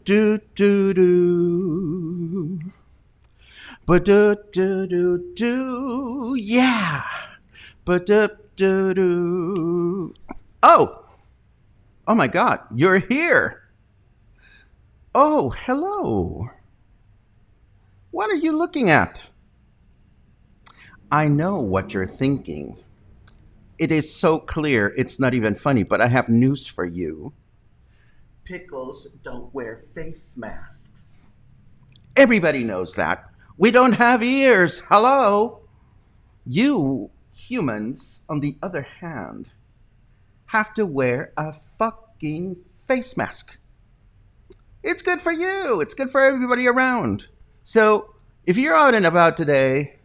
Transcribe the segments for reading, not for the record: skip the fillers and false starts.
Do do do, but do do do do, yeah, but do do do. Oh my God, you're here. Oh, hello. What are you looking at? I know what you're thinking. It is so clear, it's not even funny, but I have news for you. Pickles don't wear face masks. Everybody knows that. We don't have ears. Hello? You humans, on the other hand, have to wear a fucking face mask. It's good for you. It's good for everybody around. So if you're out and about today,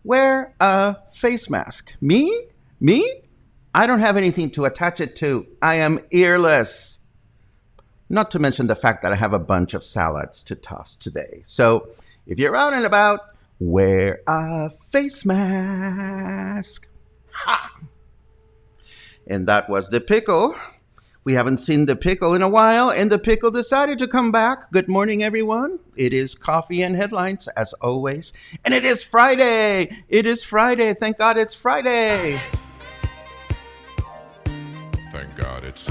wear a face mask. Me? Me? I don't have anything to attach it to. I am earless. Not to mention the fact that I have a bunch of salads to toss today. So if you're out and about, wear a face mask. Ha! And that was the pickle. We haven't seen the pickle in a while, and the pickle decided to come back. Good morning, everyone. It is Coffee and Headlines, as always. And it is Friday. It is Friday. Thank God it's Friday. Thank God it's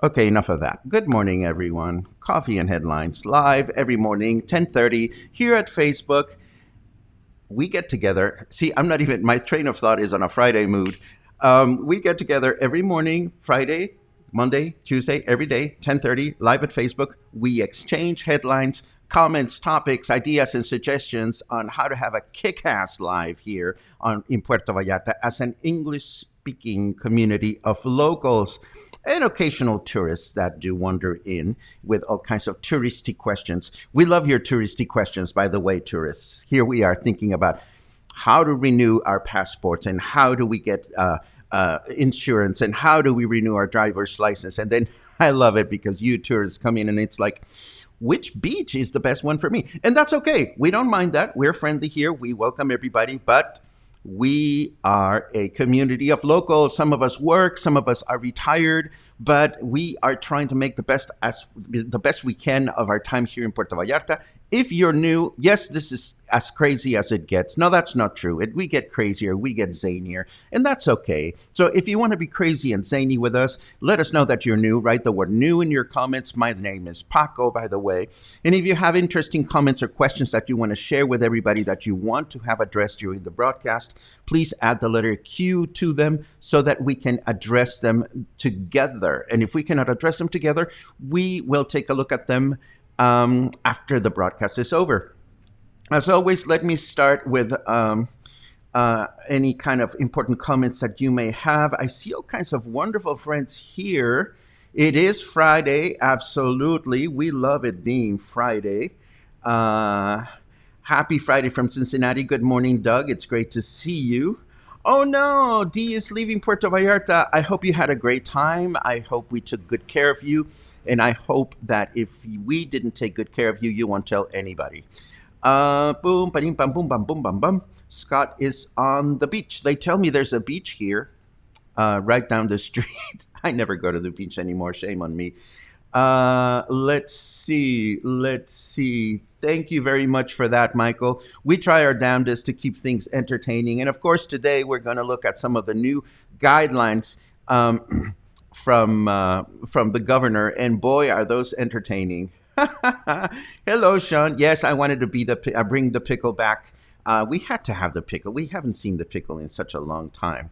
Okay, enough of that. Good morning, everyone. Coffee and Headlines, live every morning, 10:30, here at Facebook. We get together. See, my train of thought is on a Friday mood. We get together every morning, Friday, Monday, Tuesday, every day, 10:30, live at Facebook. We exchange headlines, comments, topics, ideas, and suggestions on how to have a kick-ass live here in Puerto Vallarta as an English-speaking community of locals and occasional tourists that do wander in with all kinds of touristy questions. We love your touristy questions, by the way, tourists. Here we are thinking about how to renew our passports and how do we get insurance and how do we renew our driver's license. And then I love it because you tourists come in and it's like, which beach is the best one for me? And that's okay. We don't mind that. We're friendly here. We welcome everybody, but we are a community of locals. Some of us work, some of us are retired, but we are trying to make the best we can of our time here in Puerto Vallarta. If you're new, yes, this is as crazy as it gets. No, that's not true. We get crazier, we get zanier, and that's okay. So if you want to be crazy and zany with us, let us know that you're new. Write the word new in your comments. My name is Paco, by the way. And if you have interesting comments or questions that you want to share with everybody that you want to have addressed during the broadcast, please add the letter Q to them so that we can address them together. And if we cannot address them together, we will take a look at them after the broadcast is over. As always, let me start with any kind of important comments that you may have. I see all kinds of wonderful friends here. It is Friday, absolutely. We love it being Friday. Happy Friday from Cincinnati. Good morning, Doug. It's great to see you. Oh no, Dee is leaving Puerto Vallarta. I hope you had a great time. I hope we took good care of you. And I hope that if we didn't take good care of you, you won't tell anybody. Boom, ba-ding, bam, boom, bam, boom, bam, bam. Scott is on the beach. They tell me there's a beach here, right down the street. I never go to the beach anymore. Shame on me. Let's see. Thank you very much for that, Michael. We try our damnedest to keep things entertaining. And of course, today we're going to look at some of the new guidelines from the governor, and boy, are those entertaining. Hello, Sean. Yes, I wanted to be bring the pickle back. We had to have the pickle. We haven't seen the pickle in such a long time.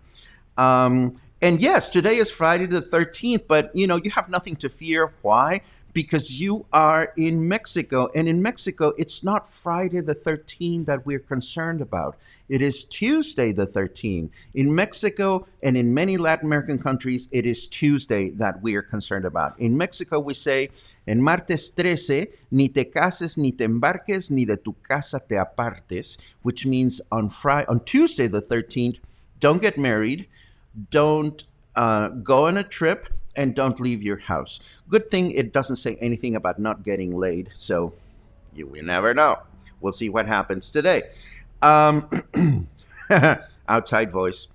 And yes, today is Friday the 13th, but you have nothing to fear. Why? Because you are in Mexico. And in Mexico, it's not Friday the 13th that we're concerned about. It is Tuesday the 13th. In Mexico and in many Latin American countries, it is Tuesday that we are concerned about. In Mexico, we say, en martes 13, ni te cases, ni te embarques, ni de tu casa te apartes, which means on Tuesday the 13th, don't get married, don't go on a trip, and don't leave your house. Good thing it doesn't say anything about not getting laid, so you will never know. We'll see what happens today. Outside voice.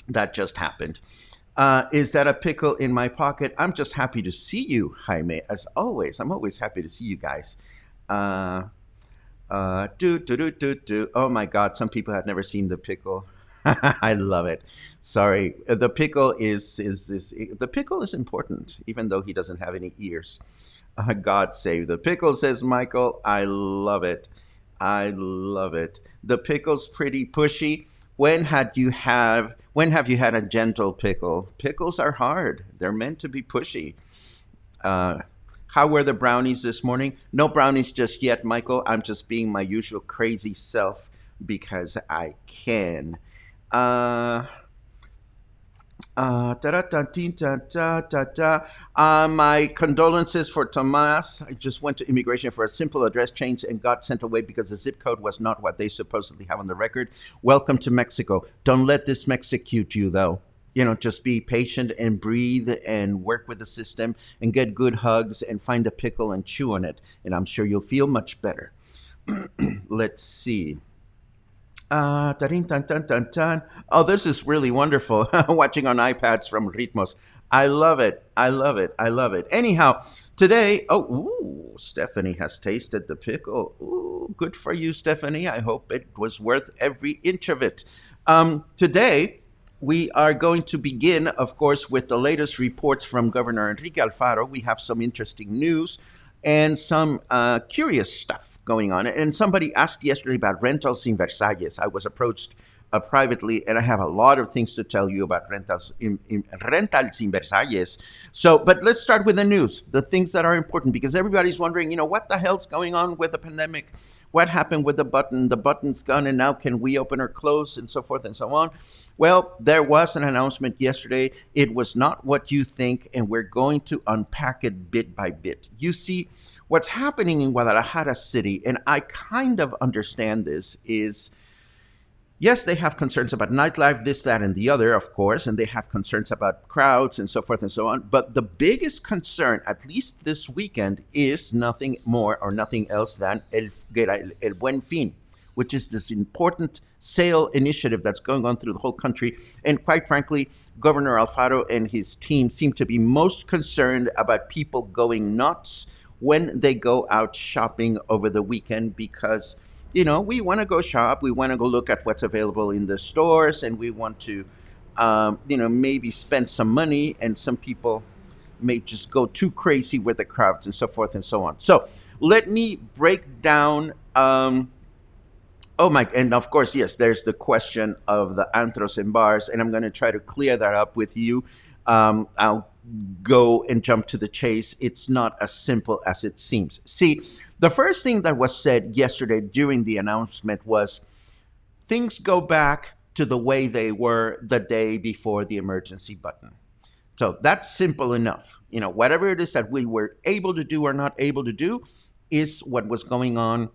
That just happened. Is that a pickle in my pocket? I'm just happy to see you, Jaime. As always, I'm always happy to see you guys. Oh my God, some people have never seen the pickle. I love it. Sorry, the pickle is the pickle is important, even though he doesn't have any ears. God save the pickle, says Michael. I love it. I love it. The pickle's pretty pushy. When have you had a gentle pickle? Pickles are hard. They're meant to be pushy. How were the brownies this morning? No brownies just yet, Michael. I'm just being my usual crazy self because I can. My condolences for Tomas. I just went to immigration for a simple address change and got sent away because the zip code was not what they supposedly have on the record. Welcome to Mexico. Don't let this Mexecute you, though. Just be patient and breathe and work with the system and get good hugs and find a pickle and chew on it. And I'm sure you'll feel much better. Let's see. Oh, this is really wonderful. Watching on iPads from Ritmos. I love it. I love it. I love it. Anyhow, today, Stephanie has tasted the pickle. Ooh, good for you, Stephanie. I hope it was worth every inch of it. Today, we are going to begin, of course, with the latest reports from Governor Enrique Alfaro. We have some interesting news and some curious stuff going on. And somebody asked yesterday about rentals in Versalles. I was approached privately, and I have a lot of things to tell you about rentals in Versalles. But let's start with the news, the things that are important, because everybody's wondering, what the hell's going on with the pandemic? What happened with the button? The button's gone, and now can we open or close, and so forth and so on? Well, there was an announcement yesterday. It was not what you think, and we're going to unpack it bit by bit. You see, what's happening in Guadalajara City, and I kind of understand this, is yes, they have concerns about nightlife, this, that, and the other, of course, and they have concerns about crowds and so forth and so on. But the biggest concern, at least this weekend, is nothing more or nothing else than El Buen Fin, which is this important sale initiative that's going on through the whole country. And quite frankly, Governor Alfaro and his team seem to be most concerned about people going nuts when they go out shopping over the weekend because we want to go shop. We want to go look at what's available in the stores, and we want to, maybe spend some money. And some people may just go too crazy with the crowds and so forth and so on. So let me break down. And of course, yes, there's the question of the antros and bars, and I'm going to try to clear that up with you. I'll go and jump to the chase. It's not as simple as it seems. See, the first thing that was said yesterday during the announcement was things go back to the way they were the day before the emergency button. So that's simple enough. Whatever it is that we were able to do or not able to do is what was going on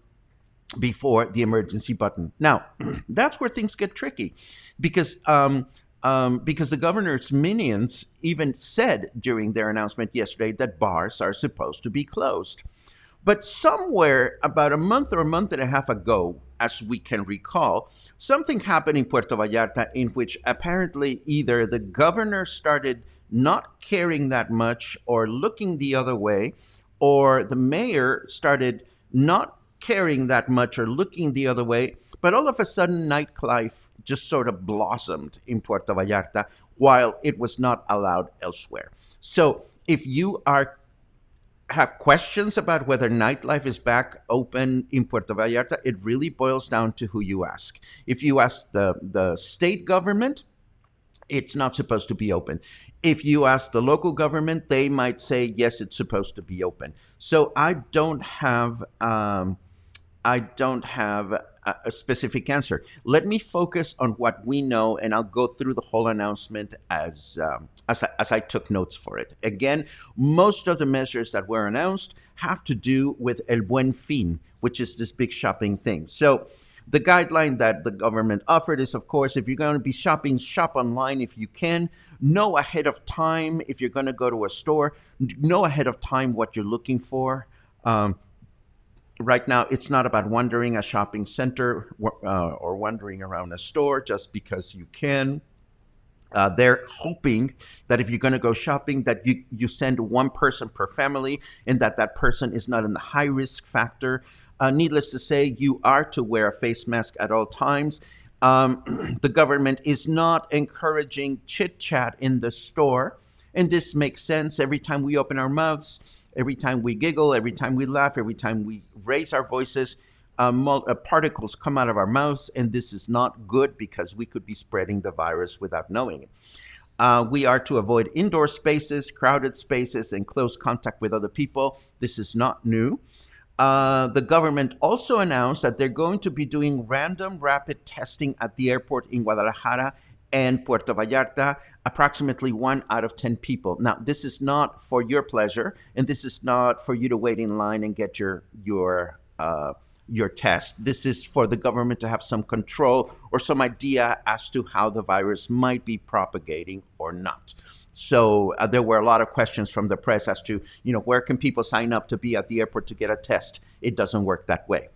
before the emergency button. Now, that's where things get tricky because the governor's minions even said during their announcement yesterday that bars are supposed to be closed. But somewhere about a month or a month and a half ago, as we can recall, something happened in Puerto Vallarta in which apparently either the governor started not caring that much or looking the other way, or the mayor started not caring that much or looking the other way, but all of a sudden nightlife just sort of blossomed in Puerto Vallarta while it was not allowed elsewhere. So if you are have questions about whether nightlife is back open in Puerto Vallarta, it really boils down to who you ask. If you ask the state government, it's not supposed to be open. If you ask the local government, they might say, yes, it's supposed to be open. So I don't have a specific answer. Let me focus on what we know, and I'll go through the whole announcement as I took notes for it. Again, most of the measures that were announced have to do with El Buen Fin, which is this big shopping thing. So the guideline that the government offered is, of course, if you're going to be shopping, shop online if you can. Know ahead of time if you're going to go to a store. Know ahead of time what you're looking for. Right now, it's not about wandering a shopping center or wandering around a store just because you can. They're hoping that if you're going to go shopping, that you send one person per family, and that person is not in the high risk factor. Needless to say, you are to wear a face mask at all times. The government is not encouraging chit chat in the store, and this makes sense. Every time we open our mouths, every time we giggle, every time we laugh, every time we raise our voices, particles come out of our mouths, and this is not good because we could be spreading the virus without knowing it. We are to avoid indoor spaces, crowded spaces, and close contact with other people. This is not new. The government also announced that they're going to be doing random rapid testing at the airport in Guadalajara and Puerto Vallarta, approximately 1 out of 10 people. Now, this is not for your pleasure, and this is not for you to wait in line and get your test. This is for the government to have some control or some idea as to how the virus might be propagating or not. So there were a lot of questions from the press as to, where can people sign up to be at the airport to get a test? It doesn't work that way.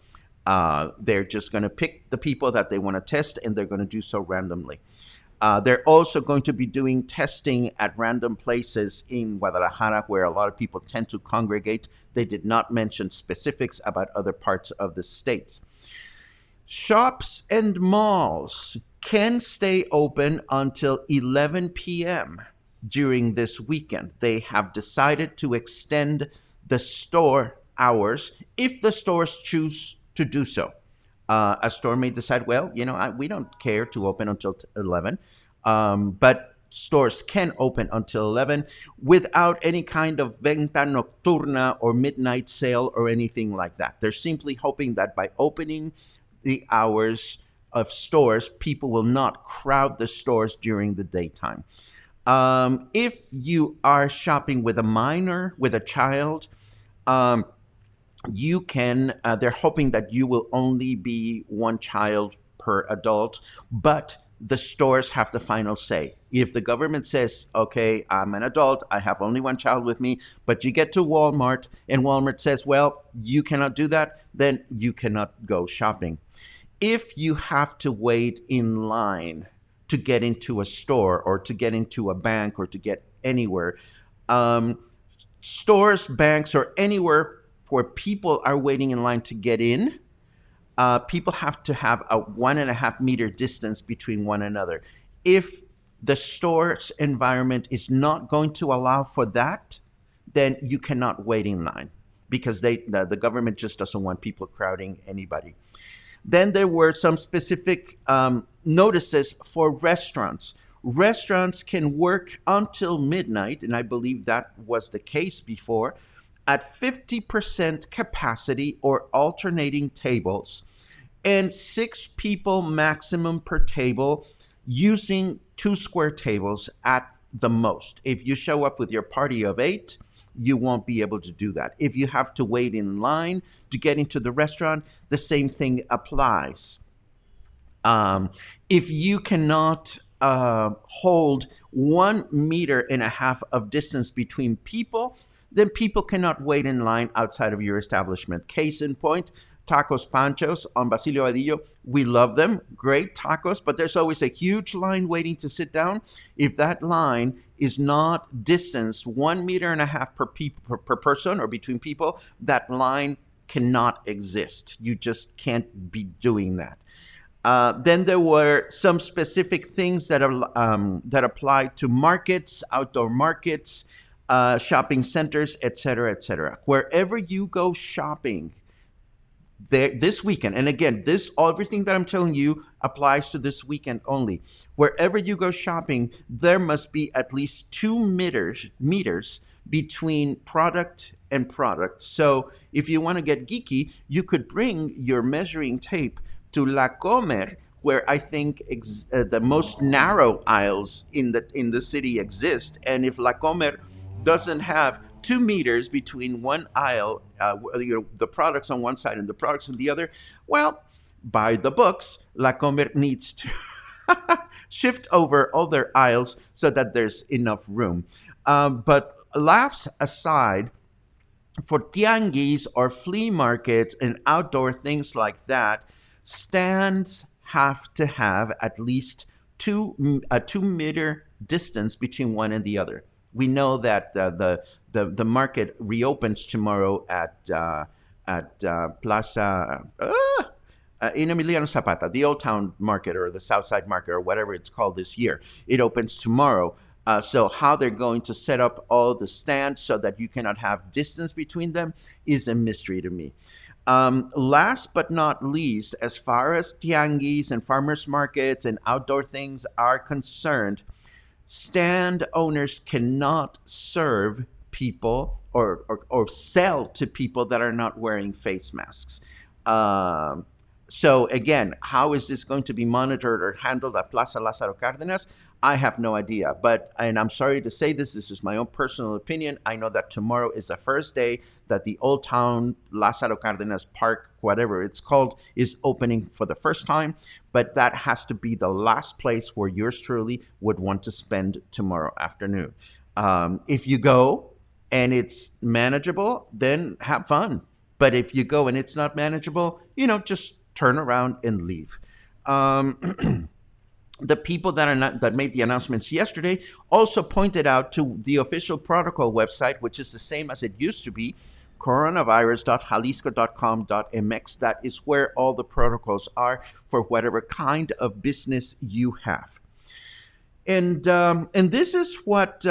They're just going to pick the people that they want to test, and they're going to do so randomly. They're also going to be doing testing at random places in Guadalajara where a lot of people tend to congregate. They did not mention specifics about other parts of the states. Shops and malls can stay open until 11 p.m. during this weekend. They have decided to extend the store hours if the stores choose to do so. A store may decide, we don't care to open until 11, but stores can open until 11 without any kind of venta nocturna or midnight sale or anything like that. They're simply hoping that by opening the hours of stores, people will not crowd the stores during the daytime. If you are shopping with a minor, with a child, you can, they're hoping that you will only be one child per adult, but the stores have the final say. If the government says, okay, I'm an adult, I have only one child with me, but you get to Walmart and Walmart says, well, you cannot do that, then you cannot go shopping. If you have to wait in line to get into a store or to get into a bank or to get anywhere, stores, banks, or anywhere where people are waiting in line to get in, people have to have a 1.5 meter distance between one another. If the store's environment is not going to allow for that, then you cannot wait in line because the government just doesn't want people crowding anybody. Then there were some specific notices for restaurants. Restaurants can work until midnight, and I believe that was the case before, at 50% capacity or alternating tables, and 6 people maximum per table, using 2 square tables at the most. If you show up with your party of 8, you won't be able to do that. If you have to wait in line to get into the restaurant, the same thing applies. If you cannot hold 1.5 meters of distance between people, then people cannot wait in line outside of your establishment. Case in point, Tacos Panchos on Basilio Vadillo. We love them, great tacos, but there's always a huge line waiting to sit down. If that line is not distanced 1.5 meters per person or between people, that line cannot exist. You just can't be doing that. Then there were some specific things that apply to markets, outdoor markets, shopping centers, etc., etc. Wherever you go shopping there this weekend, and again, this everything that I'm telling you applies to this weekend only. Wherever you go shopping, there must be at least 2 meters between product and product. So if you want to get geeky, you could bring your measuring tape to La Comer, where I think the most narrow aisles in the city exist. And if La Comer doesn't have 2 meters between one aisle, the products on one side and the products on the other, well, by the books, La Comer needs to shift over all their aisles so that there's enough room. But laughs aside, for tianguis or flea markets and outdoor things like that, stands have to have at least a 2 meter distance between one and the other. We know that the market reopens tomorrow at Plaza in Emiliano Zapata, the Old Town Market or the Southside Market or whatever it's called this year. It opens tomorrow. So how they're going to set up all the stands so that you cannot have distance between them is a mystery to me. Last but not least, as far as tianguis and farmers markets and outdoor things are concerned, stand owners cannot serve people or sell to people that are not wearing face masks. So again, how is this going to be monitored or handled at Plaza Lázaro Cárdenas? I have no idea, and I'm sorry to say this is my own personal opinion. I know that tomorrow is the first day that the Old Town Lázaro Cárdenas Park, whatever it's called, is opening for the first time, but that has to be the last place where yours truly would want to spend tomorrow afternoon. If you go and it's manageable, then have fun. But if you go and it's not manageable, just turn around and leave. The people that made the announcements yesterday also pointed out to the official protocol website, which is the same as it used to be, coronavirus.jalisco.com.mx. That is where all the protocols are for whatever kind of business you have. And this is what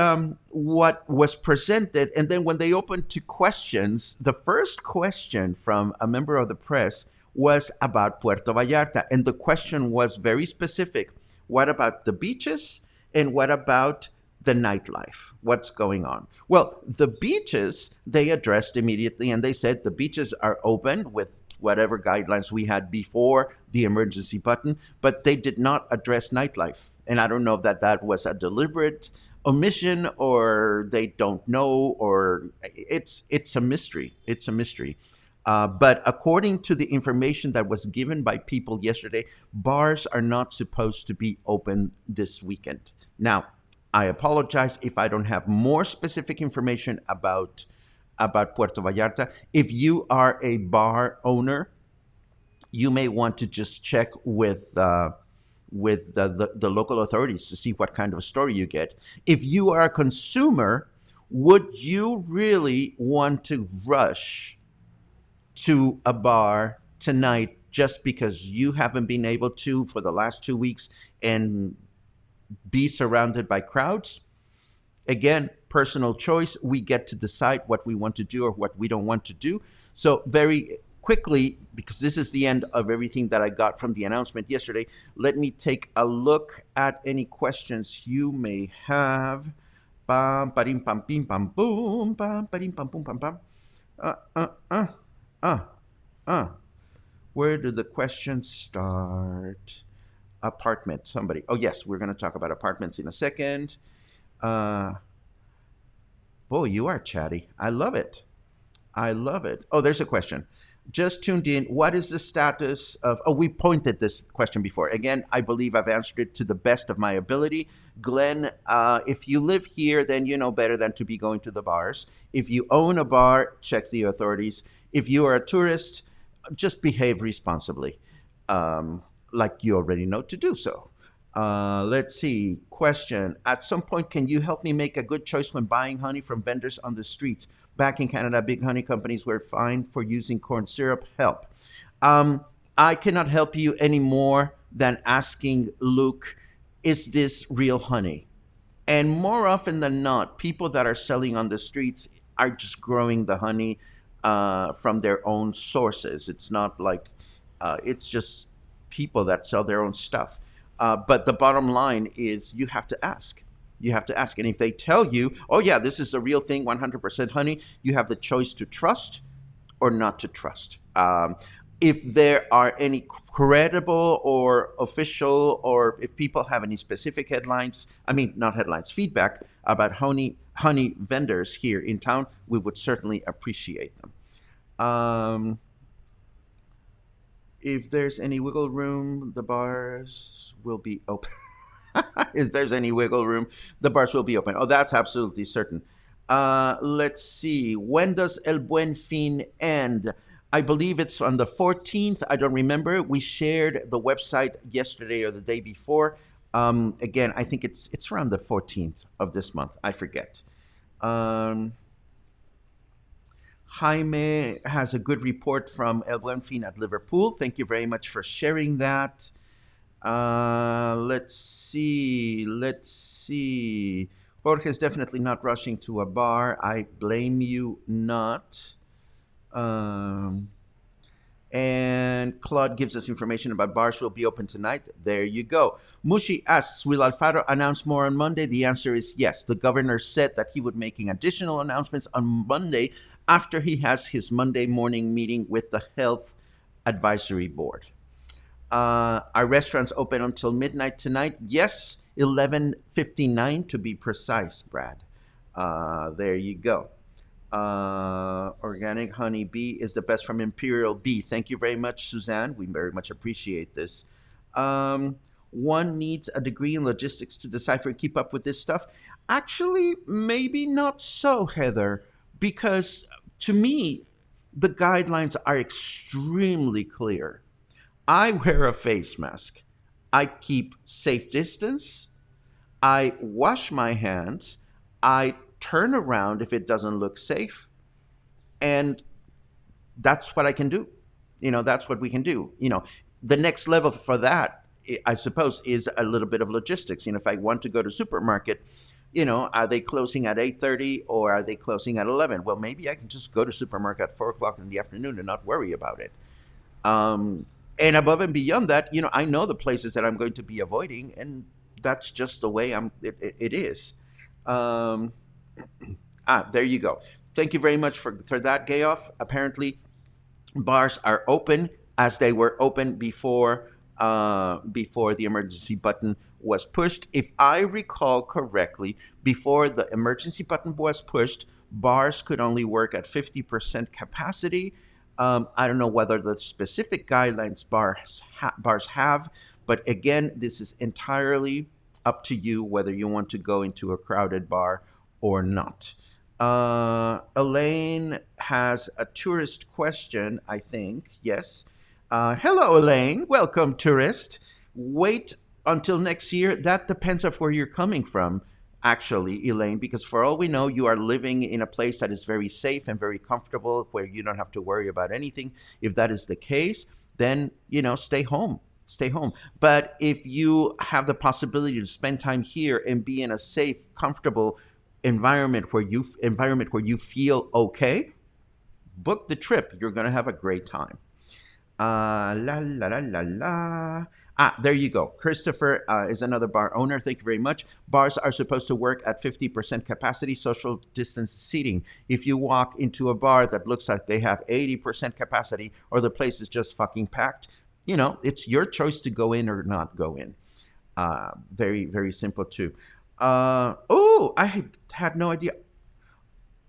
was presented. And then when they opened to questions, the first question from a member of the press was about Puerto Vallarta. And the question was very specific. What about the beaches? And what about the nightlife? What's going on? Well, the beaches, they addressed immediately, and they said the beaches are open with whatever guidelines we had before the emergency button, but they did not address nightlife. And I don't know if that was a deliberate omission or they don't know, or it's a mystery. It's a mystery. But according to the information that was given by people yesterday, bars are not supposed to be open this weekend. Now, I apologize if I don't have more specific information about Puerto Vallarta. If you are a bar owner, you may want to just check with the local authorities to see what kind of a story you get. If you are a consumer, would you really want to rush to a bar tonight just because you haven't been able to for the last 2 weeks and be surrounded by crowds? Again, personal choice. We get to decide what we want to do or what we don't want to do. So very quickly, because this is the end of everything that I got from the announcement yesterday, let me take a look at any questions you may have. Bam, parim, pam, pim, pam, boom, bam, parim, pam, boom, pam, pam. Where do the questions start? Apartment, somebody. Oh, yes, we're going to talk about apartments in a second. Boy, you are chatty. I love it. I love it. Oh, there's a question. Just tuned in. What is the status of... Oh, we pointed this question before. Again, I believe I've answered it to the best of my ability. Glenn, if you live here, then you know better than to be going to the bars. If you own a bar, check the authorities. If you are a tourist, just behave responsibly, like you already know to do so. Let's see. Question. At some point, can you help me make a good choice when buying honey from vendors on the streets? Back in Canada, big honey companies were fined for using corn syrup. Help. I cannot help you any more than asking Luke, is this real honey? And more often than not, people that are selling on the streets are just growing the honey from their own sources. It's not like it's just people that sell their own stuff. But the bottom line is you have to ask. You have to ask. And if they tell you, oh, yeah, this is a real thing, 100% honey, you have the choice to trust or not to trust. If there are any credible or official, or if people have any specific headlines, I mean, not headlines, feedback about honey vendors here in town, we would certainly appreciate them. Um, if there's any wiggle room, the bars will be open. If there's any wiggle room, the bars will be open. Oh, that's absolutely certain. Let's see. When does El Buen Fin end? I believe it's on the 14th. I don't remember. We shared the website yesterday or the day before. Again, I think it's around the 14th of this month. I forget. Um, Jaime has a good report from El Buen Fin at Liverpool. Thank you very much for sharing that. Let's see. Let's see. Jorge is definitely not rushing to a bar. I blame you not. Um, and Claude gives us information about bars will be open tonight. There you go. Mushi asks, will Alfaro announce more on Monday? The answer is yes. The governor said that he would making additional announcements on Monday after he has his Monday morning meeting with the Health Advisory Board. Our restaurants open until midnight tonight. Yes, 11:59 to be precise, Brad. There you go. Organic honey bee is the best from Imperial Bee. Thank you very much, Suzanne. We very much appreciate this. One needs a degree in logistics to decipher and keep up with this stuff. Actually, maybe not so, Heather, because to me, the guidelines are extremely clear. I wear a face mask. I keep safe distance. I wash my hands. I turn around if it doesn't look safe. And that's what I can do. That's what we can do. The next level for that, I suppose, is a little bit of logistics. If I want to go to supermarket, are they closing at 8:30 or are they closing at 11? Well, maybe I can just go to supermarket at 4 o'clock in the afternoon and not worry about it. And above and beyond that, I know the places that I'm going to be avoiding, and that's just the way it is. Um, there you go. Thank you very much for that, Gayoff. Apparently, bars are open as they were open before the emergency button was pushed. If I recall correctly, before the emergency button was pushed, bars could only work at 50% capacity. I don't know whether the specific guidelines bars have, but again, this is entirely up to you whether you want to go into a crowded bar or not. Elaine has a tourist question, I think. Yes. Hello, Elaine. Welcome, tourist. Wait until next year. That depends on where you're coming from, actually, Elaine, because for all we know, you are living in a place that is very safe and very comfortable where you don't have to worry about anything. If that is the case, then, stay home. Stay home. But if you have the possibility to spend time here and be in a safe, comfortable environment where you feel okay, book the trip. You're going to have a great time. La la la la la. There you go. Christopher is another bar owner. Thank you very much. Bars are supposed to work at 50% capacity, social distance seating. If you walk into a bar that looks like they have 80% capacity or the place is just fucking packed, it's your choice to go in or not go in. Very, very simple too. I had no idea.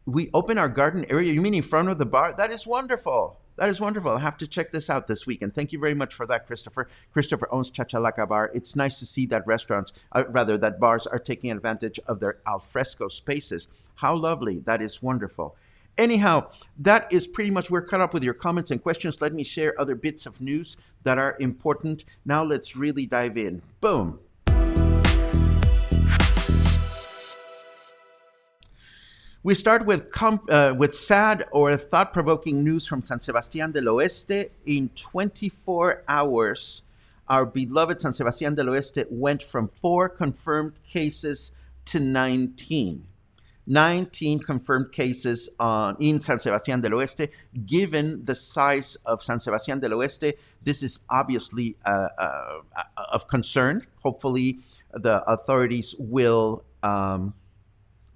We open our garden area. You mean in front of the bar? That is wonderful. That is wonderful. I'll have to check this out this weekend. Thank you very much for that, Christopher. Christopher owns Chachalaca Bar. It's nice to see that that bars are taking advantage of their alfresco spaces. How lovely. That is wonderful. Anyhow, that is pretty much, we're caught up with your comments and questions. Let me share other bits of news that are important. Now let's really dive in. Boom. We start with sad or thought-provoking news from San Sebastián del Oeste. In 24 hours, our beloved San Sebastián del Oeste went from 4 confirmed cases to 19. 19 confirmed cases in San Sebastián del Oeste. Given the size of San Sebastián del Oeste, this is obviously of concern. Hopefully, the authorities will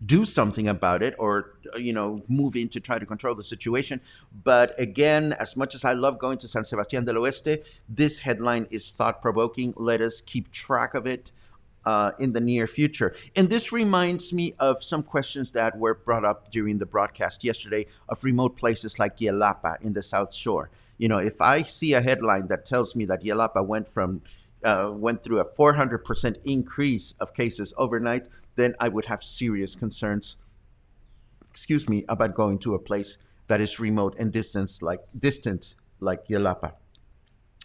do something about it, or move in to try to control the situation. But again, as much as I love going to San Sebastián del Oeste, this headline is thought-provoking. Let us keep track of it in the near future. And this reminds me of some questions that were brought up during the broadcast yesterday of remote places like Yelapa in the South Shore. If I see a headline that tells me that Yelapa went through a 400% increase of cases overnight, then I would have serious concerns, about going to a place that is remote and distant like Yelapa.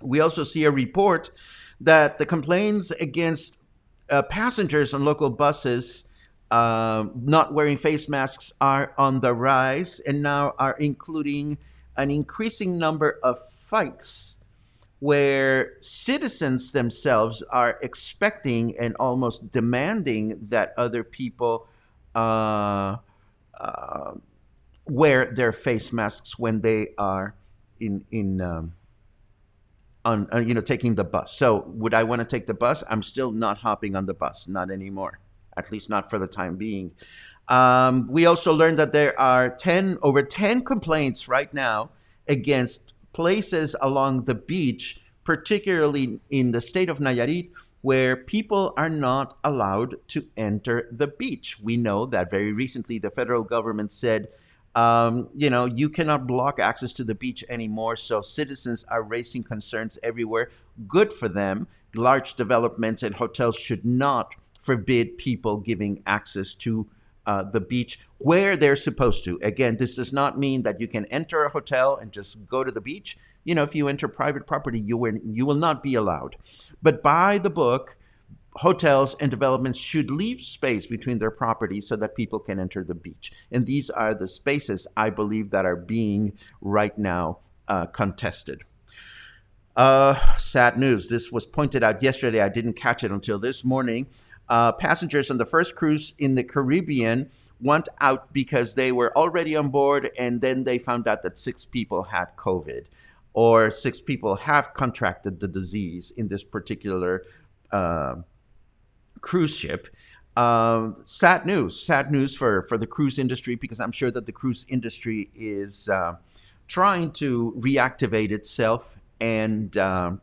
We also see a report that the complaints against passengers on local buses not wearing face masks are on the rise, and now are including an increasing number of fights where citizens themselves are expecting and almost demanding that other people wear their face masks when they are taking the bus. So would I want to take the bus? I'm still not hopping on the bus, not anymore, at least not for the time being. We also learned that there are over 10 complaints right now against places along the beach, particularly in the state of Nayarit, where people are not allowed to enter the beach. We know that very recently the federal government said, you cannot block access to the beach anymore. So citizens are raising concerns everywhere. Good for them. Large developments and hotels should not forbid people giving access to the beach where they're supposed to. Again, this does not mean that you can enter a hotel and just go to the beach. If you enter private property, you will not be allowed. But by the book, hotels and developments should leave space between their properties so that people can enter the beach. And these are the spaces, I believe, that are being right now contested. Sad news. This was pointed out yesterday. I didn't catch it until this morning. Passengers on the first cruise in the Caribbean went out because they were already on board, and then they found out that 6 people had COVID, or 6 people have contracted the disease in this particular cruise ship. Sad news for the cruise industry, because I'm sure that the cruise industry is trying to reactivate itself, and I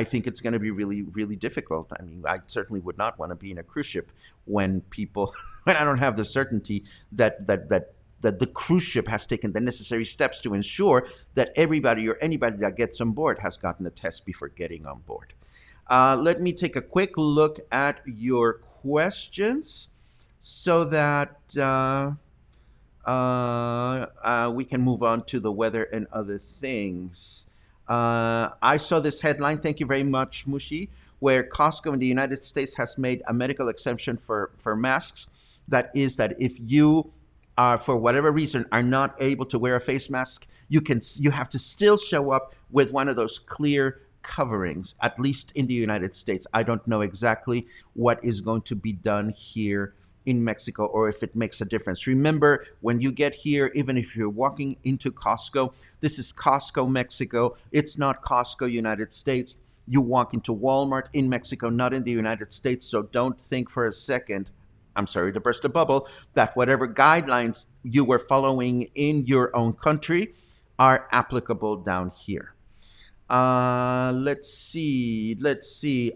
think it's going to be really, really difficult. I mean, I certainly would not want to be in a cruise ship when I don't have the certainty that the cruise ship has taken the necessary steps to ensure that everybody or anybody that gets on board has gotten a test before getting on board. Let me take a quick look at your questions so that we can move on to the weather and other things. I saw this headline, thank you very much, Mushi, where Costco in the United States has made a medical exemption for masks. That is that if you are, for whatever reason, are not able to wear a face mask, you have to still show up with one of those clear coverings, at least in the United States. I don't know exactly what is going to be done here in Mexico, or if it makes a difference. Remember, when you get here, even if you're walking into Costco, this is Costco, Mexico. It's not Costco, United States. You walk into Walmart in Mexico, not in the United States. So don't think for a second, I'm sorry to burst a bubble, that whatever guidelines you were following in your own country are applicable down here. Let's see.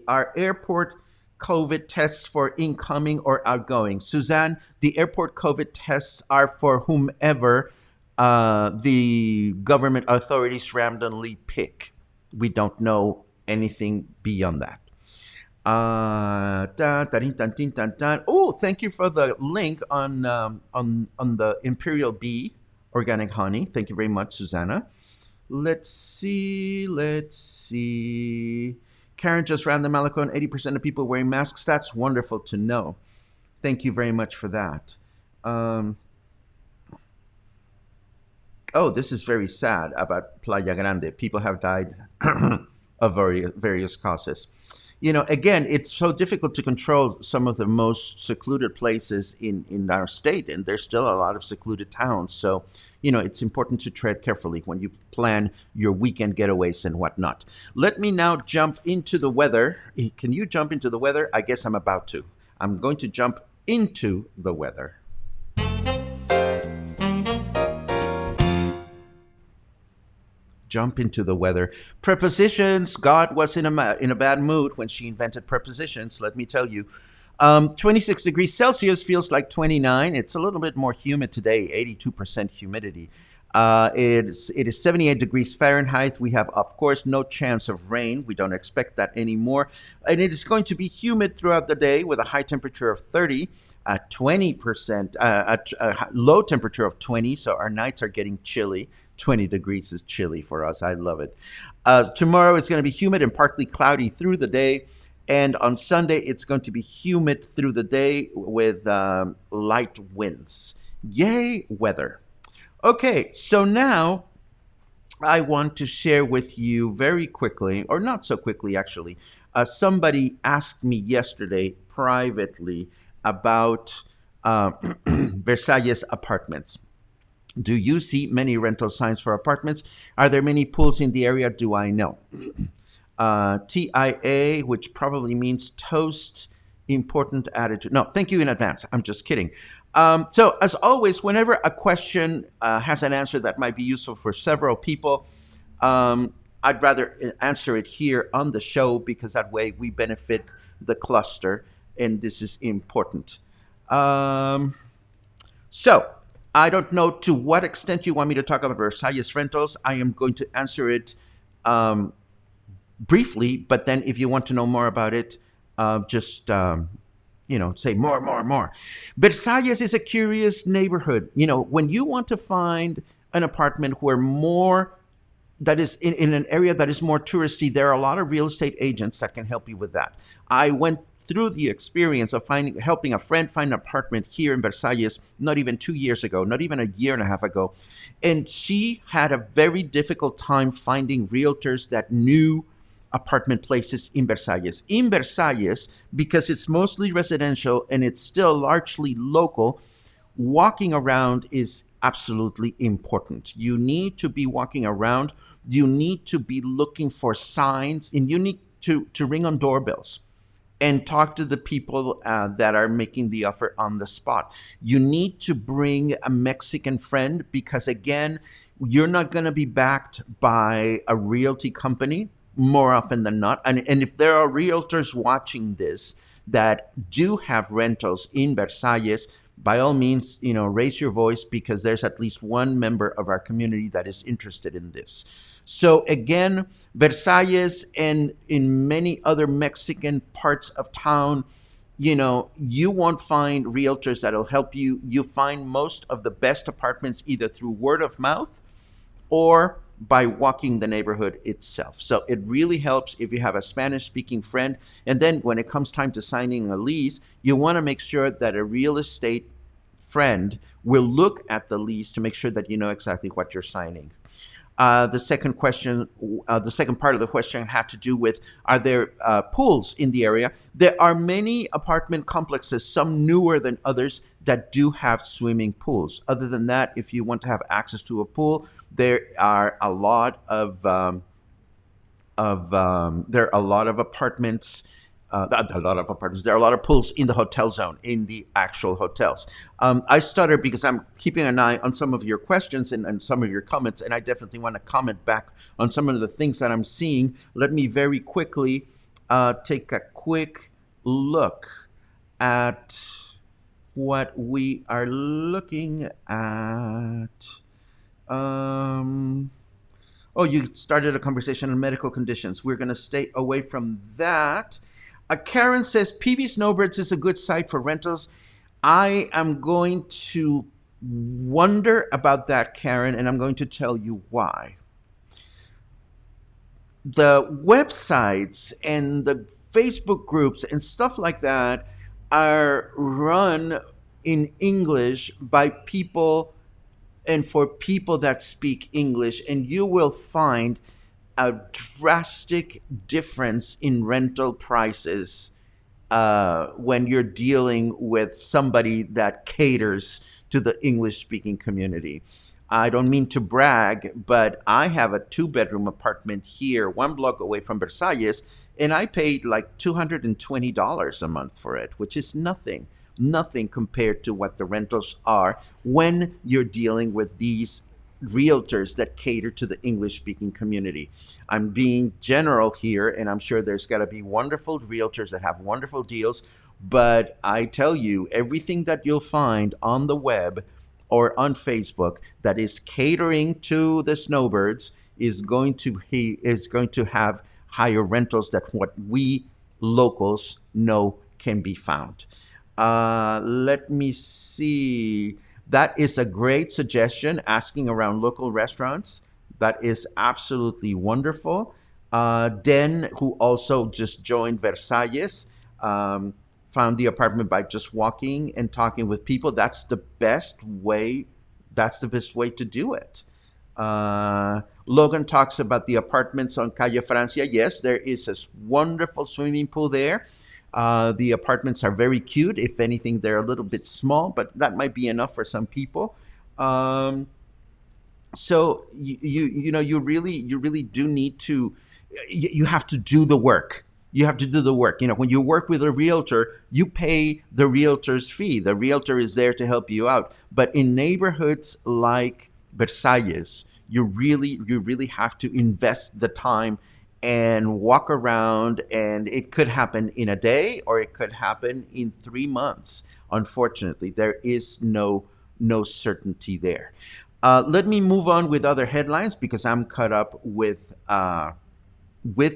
Are airport COVID tests for incoming or outgoing? Suzanne, the airport COVID tests are for whomever the government authorities randomly pick. We don't know anything beyond that. Oh, thank you for the link on the Imperial Bee organic honey. Thank you very much, Susanna. Let's see. Karen just ran the Malecon, 80% of people wearing masks. That's wonderful to know. Thank you very much for that. Oh, this is very sad about Playa Grande. People have died of various causes. Again, it's so difficult to control some of the most secluded places in our state, and there's still a lot of secluded towns. So, it's important to tread carefully when you plan your weekend getaways and whatnot. Let me now jump into the weather. Can you jump into the weather? I guess I'm about to. I'm going to jump into the weather. Jump into the weather. Prepositions. God was in a bad mood when she invented prepositions, let me tell you. 26 degrees Celsius feels like 29. It's a little bit more humid today, 82% humidity. It is 78 degrees Fahrenheit. We have, of course, no chance of rain. We don't expect that anymore. And it is going to be humid throughout the day with a high temperature of 30. 20%, a low temperature of 20, so our nights are getting chilly. 20 degrees is chilly for us. I love it. Tomorrow it's going to be humid and partly cloudy through the day. And on Sunday, it's going to be humid through the day with light winds. Yay, weather. Okay, so now I want to share with you very quickly, or not so quickly actually. Somebody asked me yesterday privately about Versalles apartments. Do you see many rental signs for apartments? Are there many pools in the area? Do I know? TIA, which probably means toast, important attitude. No, thank you in advance. I'm just kidding. So, as always, whenever a question has an answer that might be useful for several people, I'd rather answer it here on the show because that way we benefit the cluster, and this is important. So, I don't know to what extent you want me to talk about Versalles rentals. I am going to answer it briefly, but then if you want to know more about it, just say more, more, more. Versalles is a curious neighborhood. When you want to find an apartment where more that is in an area that is more touristy, there are a lot of real estate agents that can help you with that. I went through the experience of helping a friend find an apartment here in Versalles not even 2 years ago, not even a year and a half ago. And she had a very difficult time finding realtors that knew apartment places in Versalles. In Versalles, because it's mostly residential and it's still largely local, walking around is absolutely important. You need to be walking around. You need to be looking for signs, and you need to ring on doorbells and talk to the people that are making the offer on the spot. You need to bring a Mexican friend because, again, you're not going to be backed by a realty company more often than not. And if there are realtors watching this that do have rentals in Versalles, by all means, raise your voice because there's at least one member of our community that is interested in this. So again, Versalles and in many other Mexican parts of town, you won't find realtors that'll help you. You find most of the best apartments either through word of mouth or by walking the neighborhood itself. So it really helps if you have a Spanish-speaking friend. And then when it comes time to signing a lease, you want to make sure that a real estate friend will look at the lease to make sure that you know exactly what you're signing. The second part of the question had to do with, are there pools in the area? There are many apartment complexes, some newer than others, that do have swimming pools. Other than that, if you want to have access to a pool, there are a lot of apartments. There are a lot of pools in the hotel zone, in the actual hotels. I stutter because I'm keeping an eye on some of your questions and some of your comments, and I definitely want to comment back on some of the things that I'm seeing. Let me very quickly take a quick look at what we are looking at. You started a conversation on medical conditions. We're going to stay away from that. Karen says, PV Snowbirds is a good site for rentals. I am going to wonder about that, Karen, and I'm going to tell you why. The websites and the Facebook groups and stuff like that are run in English by people and for people that speak English, and you will find a drastic difference in rental prices when you're dealing with somebody that caters to the English speaking community. I don't mean to brag, but I have a two-bedroom apartment here, one block away from Versalles, and I paid like $220 a month for it, which is nothing, nothing compared to what the rentals are when you're dealing with these realtors that cater to the English speaking community. I'm being general here, and I'm sure there's got to be wonderful realtors that have wonderful deals. But I tell you, everything that you'll find on the web or on Facebook that is catering to the snowbirds is going to have higher rentals than what we locals know can be found. Let me see. That is a great suggestion, asking around local restaurants. That is absolutely wonderful. Den, who also just joined Versalles, found the apartment by just walking and talking with people. That's the best way. That's the best way to do it. Logan talks about the apartments on Calle Francia. Yes, there is a wonderful swimming pool there. The apartments are very cute. If anything, they're a little bit small, but that might be enough for some people. So you really do need to you have to do the work. You have to do the work. When you work with a realtor, you pay the realtor's fee. The realtor is there to help you out. But in neighborhoods like Versalles, you really have to invest the time and walk around, and it could happen in a day or it could happen in 3 months. Unfortunately, there is no certainty there. Let me move on with other headlines because I'm caught up with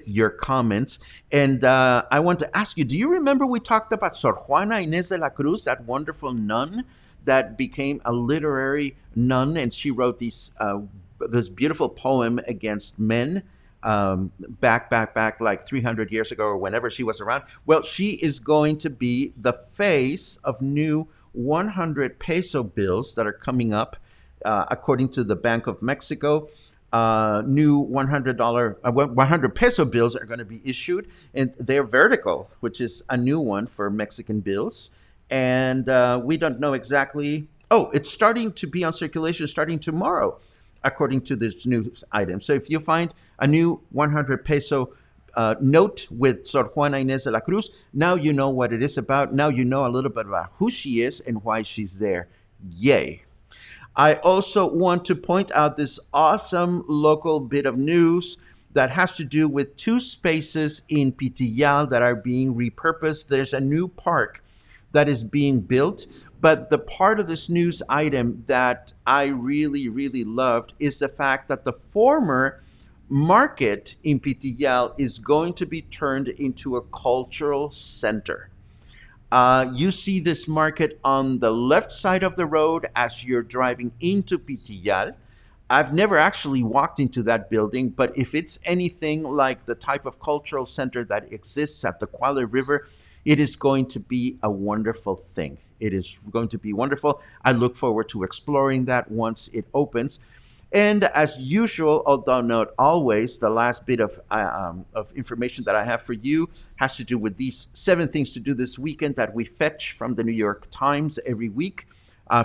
your comments. And I want to ask you, do you remember we talked about Sor Juana Inés de la Cruz, that wonderful nun that became a literary nun, and she wrote this beautiful poem against men back like 300 years ago or whenever she was around? Well, she is going to be the face of new 100 peso bills that are coming up, according to the Bank of Mexico. New $100 peso bills are going to be issued, and they're vertical, which is a new one for Mexican bills. And we don't know exactly. Oh, it's starting to be on circulation starting tomorrow, according to this news item. So if you find a new 100 peso note with Sor Juana Inés de la Cruz, now you know what it is about. Now you know a little bit about who she is and why she's there. Yay. I also want to point out this awesome local bit of news that has to do with two spaces in Pitillal that are being repurposed. There's a new park that is being built, but the part of this news item that I really, really loved is the fact that the former market in Pitillal is going to be turned into a cultural center. You see this market on the left side of the road as you're driving into Pitillal. I've never actually walked into that building, but if it's anything like the type of cultural center that exists at the Quale River, it is going to be a wonderful thing. It is going to be wonderful. I look forward to exploring that once it opens. And as usual, although not always, the last bit of information that I have for you has to do with these 7 things to do this weekend that we fetch from the New York Times every week.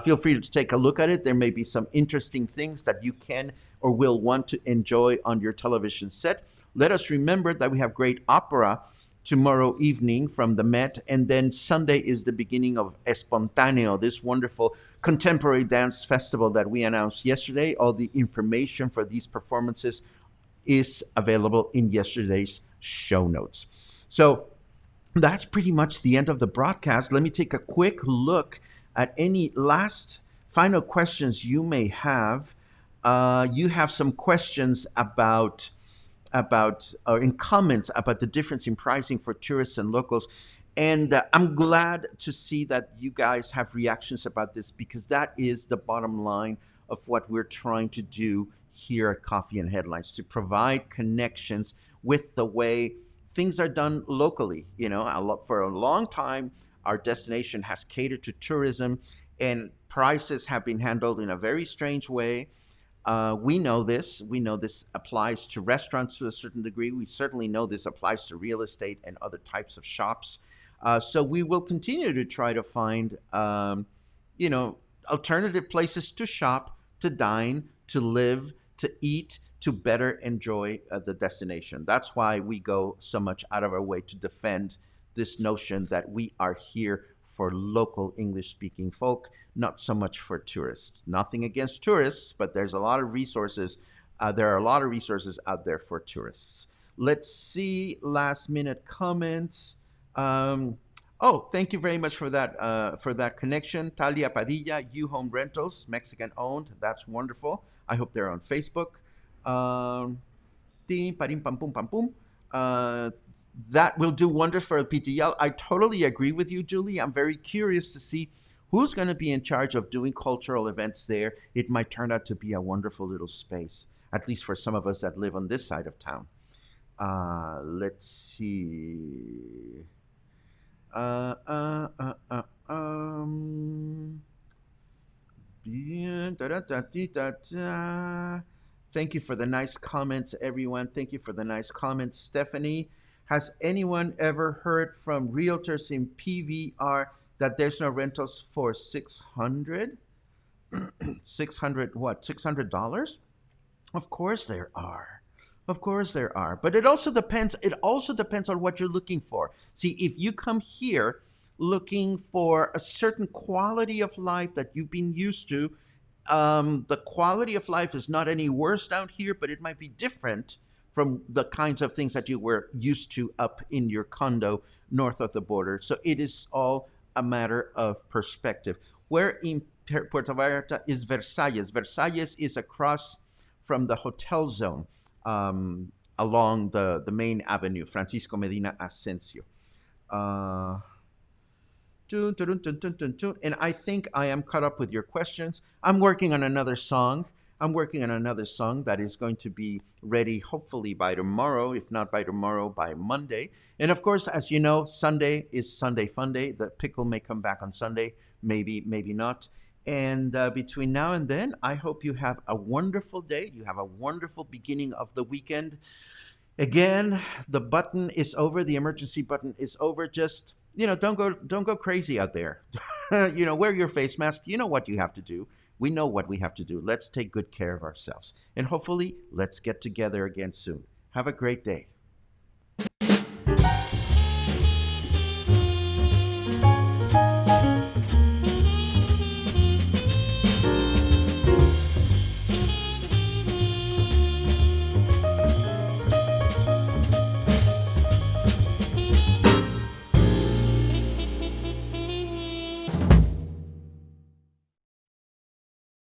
Feel free to take a look at it. There may be some interesting things that you can or will want to enjoy on your television set. Let us remember that we have great opera tomorrow evening from the Met, and then Sunday is the beginning of Espontáneo, this wonderful contemporary dance festival that we announced yesterday. All the information for these performances is available in yesterday's show notes. So that's pretty much the end of the broadcast. Let me take a quick look at any last final questions you may have. You have some questions about or in comments about the difference in pricing for tourists and locals. And I'm glad to see that you guys have reactions about this, because that is the bottom line of what we're trying to do here at Coffee and Headlines, to provide connections with the way things are done locally. For a long time, our destination has catered to tourism, and prices have been handled in a very strange way. We know this. We know this applies to restaurants to a certain degree. We certainly know this applies to real estate and other types of shops. So we will continue to try to find, you know, alternative places to shop, to dine, to live, to eat, to better enjoy the destination. That's why we go so much out of our way to defend this notion that we are here for local English speaking folk, not so much for tourists. Nothing against tourists, but there's a lot of resources. There are a lot of resources out there for tourists. Let's see last minute comments. Oh, thank you very much for that connection. Talia Padilla, U Home Rentals, Mexican owned. That's wonderful. I hope they're on Facebook. Tim, parim, pam, pum, pam, pum. That will do wonders for PTL. I totally agree with you, Julie. I'm very curious to see who's going to be in charge of doing cultural events there. It might turn out to be a wonderful little space, at least for some of us that live on this side of town. Let's see. Uh, uh, uh, uh, um, da, da, da, da, da. Thank you for the nice comments, everyone. Thank you for the nice comments. Stephanie, has anyone ever heard from realtors in PVR that there's no rentals for 600? 600 what? $600? Of course there are. Of course there are. But it also depends on what you're looking for. See, if you come here looking for a certain quality of life that you've been used to, the quality of life is not any worse down here, but it might be different from the kinds of things that you were used to up in your condo north of the border. So it is all a matter of perspective. Where in Puerto Vallarta is Versalles? Versalles is across from the hotel zone, along the main avenue, Francisco Medina Asensio. Uh, and I think I am caught up with your questions. I'm working on another song. I'm working on another song that is going to be ready hopefully by tomorrow, if not by tomorrow, by Monday. And of course, as you know, Sunday is Sunday Fun Day. The pickle may come back on Sunday, maybe, maybe not. And between now and then, I hope you have a wonderful day. You have a wonderful beginning of the weekend. Again, the button is over. The emergency button is over. Just, don't go crazy out there. Wear your face mask. You know what you have to do. We know what we have to do. Let's take good care of ourselves. And hopefully, let's get together again soon. Have a great day.